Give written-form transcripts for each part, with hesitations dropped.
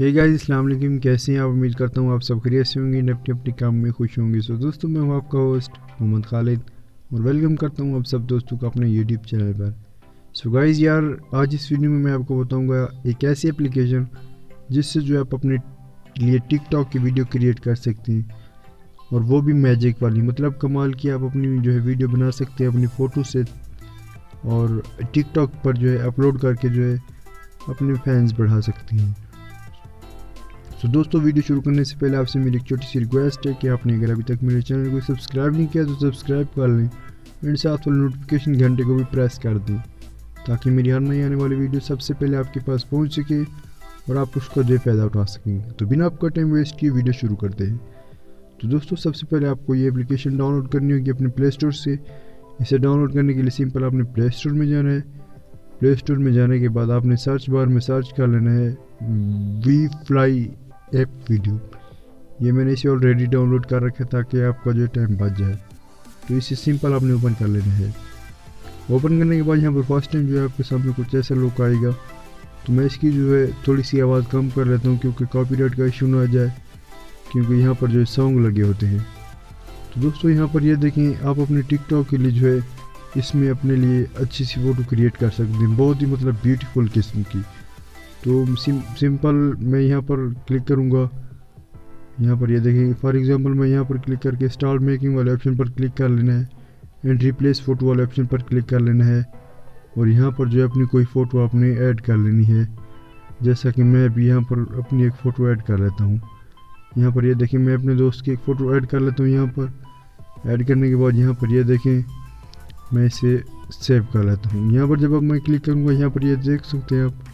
Hey guys, अस्सलाम वालेकुम। कैसे हैं आप? उम्मीद करता हूँ आप सब खैरियत से होंगे, अपने अपने काम में खुश होंगे। सो दोस्तों, मैं हूँ आपका होस्ट मोहम्मद खालिद और वेलकम करता हूँ आप सब दोस्तों को अपने यूट्यूब चैनल पर। सो गाइस यार, आज इस वीडियो में मैं आपको बताऊँगा एक ऐसी एप्लीकेशन जिससे जो आप अपने लिए टिकटॉक की वीडियो क्रिएट कर सकते हैं, और वो भी मैजिक वाली। मतलब कमाल की आप अपनी जो है वीडियो बना सकते हैं अपनी फ़ोटो से, और टिकटॉक पर जो है अपलोड करके जो है अपने फैंस बढ़ा सकते हैं। तो दोस्तों, वीडियो शुरू करने से पहले आपसे मेरी एक छोटी सी रिक्वेस्ट है कि आपने अगर अभी तक मेरे चैनल को सब्सक्राइब नहीं किया तो सब्सक्राइब कर लें, एंड साथ वाले नोटिफिकेशन घंटे को भी प्रेस कर दें ताकि मेरी हर नई आने वाली वीडियो सबसे पहले आपके पास पहुंच सके और आप उसका जो फ़ायदा उठा सकेंगे। तो बिना आपका टाइम वेस्ट किए वीडियो शुरू करते हैं। तो दोस्तों, सबसे पहले आपको ये एप्लीकेशन डाउनलोड करनी होगी अपने प्ले स्टोर से। इसे डाउनलोड करने के लिए सिंपल आपने प्ले स्टोर में जाना है। प्ले स्टोर में जाने के बाद आपने सर्च बार में सर्च कर लेना है वी फ्लाई ऐप वीडियो। ये मैंने इसे ऑलरेडी डाउनलोड कर रखा है ताकि आपका जो टाइम बच जाए। तो इसे सिंपल आपने ओपन कर लेना है। ओपन करने के बाद यहाँ पर फर्स्ट टाइम जो है आपके सामने कुछ ऐसा लुक आएगा। तो मैं इसकी जो है थोड़ी सी आवाज़ कम कर लेता हूँ क्योंकि कॉपीराइट का इशू ना आ जाए, क्योंकि यहाँ पर जो है सॉन्ग लगे होते हैं। तो दोस्तों, यहाँ पर ये देखें, आप अपने टिकटॉक के लिए जो है इसमें अपने लिए अच्छी सी फ़ोटो क्रिएट कर सकते हैं, बहुत ही मतलब ब्यूटीफुल किस्म की। तो सिंपल मैं यहाँ पर क्लिक करूँगा। यहाँ पर ये देखें, फॉर एग्जांपल मैं यहाँ पर क्लिक करके स्टार्ट मेकिंग वाले ऑप्शन पर क्लिक कर लेना है, एंड रिप्लेस फ़ोटो वाले ऑप्शन पर क्लिक कर लेना है, और यहाँ पर जो है अपनी कोई फ़ोटो आपने ऐड कर लेनी है। जैसा कि मैं अभी यहाँ पर अपनी एक फ़ोटो ऐड कर लेता हूँ। यहाँ पर ये देखें, मैं अपने दोस्त की एक फ़ोटो ऐड कर लेता हूँ। यहाँ पर ऐड करने के बाद यहाँ पर ये देखें, मैं इसे सेव कर लेता हूँ। यहाँ पर जब अब मैं क्लिक करूँगा, यहाँ पर ये देख सकते हैं आप,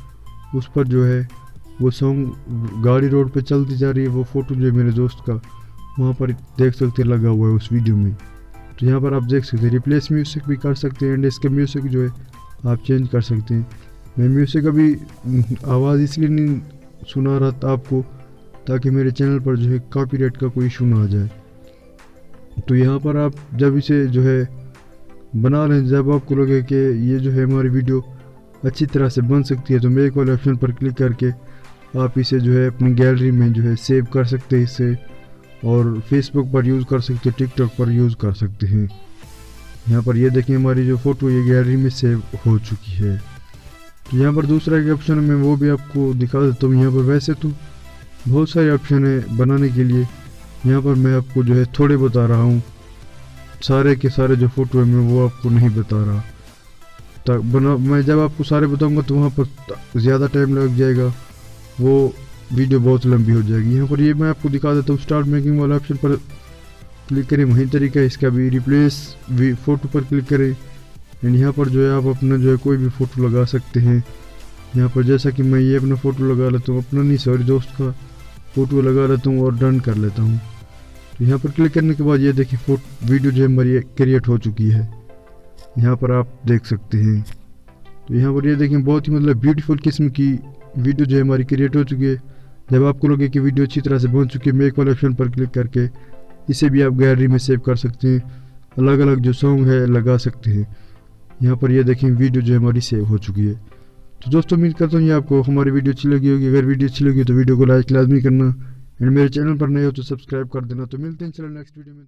उस पर जो है वो सॉन्ग गाड़ी रोड पे चलती जा रही है। वो फ़ोटो जो है मेरे दोस्त का वहाँ पर देख सकते हैं लगा हुआ है उस वीडियो में। तो यहाँ पर आप देख सकते हैं रिप्लेस म्यूज़िक भी कर सकते हैं, एंड इसका म्यूज़िक जो है आप चेंज कर सकते हैं। मैं म्यूज़िक अभी आवाज़ इसलिए नहीं सुना रहा था आपको ताकि मेरे चैनल पर जो है कॉपीराइट का कोई इशू ना आ जाए। तो यहाँ पर आप जब इसे जो है बना लें, जब आपको लगे कि ये जो है हमारी वीडियो अच्छी तरह से बन सकती है, तो मेक वाले ऑप्शन पर क्लिक करके आप इसे जो है अपनी गैलरी में जो है सेव कर सकते हैं इसे, और फेसबुक पर यूज़ कर सकते हैं, टिकटॉक पर यूज़ कर सकते हैं। यहाँ पर ये देखें, हमारी जो फ़ोटो ये गैलरी में सेव हो चुकी है। तो यहाँ पर दूसरा एक ऑप्शन है, मैं वो भी आपको दिखा देता हूँ। यहाँ पर वैसे तो बहुत सारे ऑप्शन है बनाने के लिए, यहाँ पर मैं आपको जो है थोड़े बता रहा हूँ। सारे के सारे जो फ़ोटो है मैं वो आपको नहीं बता रहा। मैं जब आपको सारे बताऊंगा तो वहाँ पर ज़्यादा टाइम लग जाएगा, वो वीडियो बहुत लंबी हो जाएगी। यहाँ पर ये मैं आपको दिखा देता हूँ। स्टार्ट मेकिंग वाला ऑप्शन पर क्लिक करें, वही तरीका है इसका भी। रिप्लेस फ़ोटो पर क्लिक करें, एंड यहाँ पर जो है आप अपना जो है कोई भी फ़ोटो लगा सकते हैं। यहाँ पर जैसा कि मैं ये अपना फ़ोटो लगा लेता हूँ, अपना नहीं सॉरी दोस्त का फ़ोटो लगा लेता हूँ और डन कर लेता हूँ। तो यहाँ पर क्लिक करने के बाद ये देखिए वीडियो जो है हमारी क्रिएट हो चुकी है, यहाँ पर आप देख सकते हैं। तो यहाँ पर ये देखें, बहुत ही मतलब ब्यूटीफुल किस्म की वीडियो जो है हमारी क्रिएट हो चुकी है। जब आपको लगे कि वीडियो अच्छी तरह से बन चुकी है, मेक वाले ऑप्शन पर क्लिक करके इसे भी आप गैलरी में सेव कर सकते हैं, अलग अलग जो सॉन्ग है लगा सकते हैं। यहाँ पर ये देखें, वीडियो जो है हमारी सेव हो चुकी है। तो दोस्तों, उम्मीद करता हूँ ये आपको हमारी वीडियो अच्छी लगी होगी। अगर वीडियो अच्छी लगी तो वीडियो को लाइक लाजमी करना, एंड मेरे चैनल पर नए हो तो सब्सक्राइब कर देना। तो मिलते हैं चलो नेक्स्ट वीडियो में।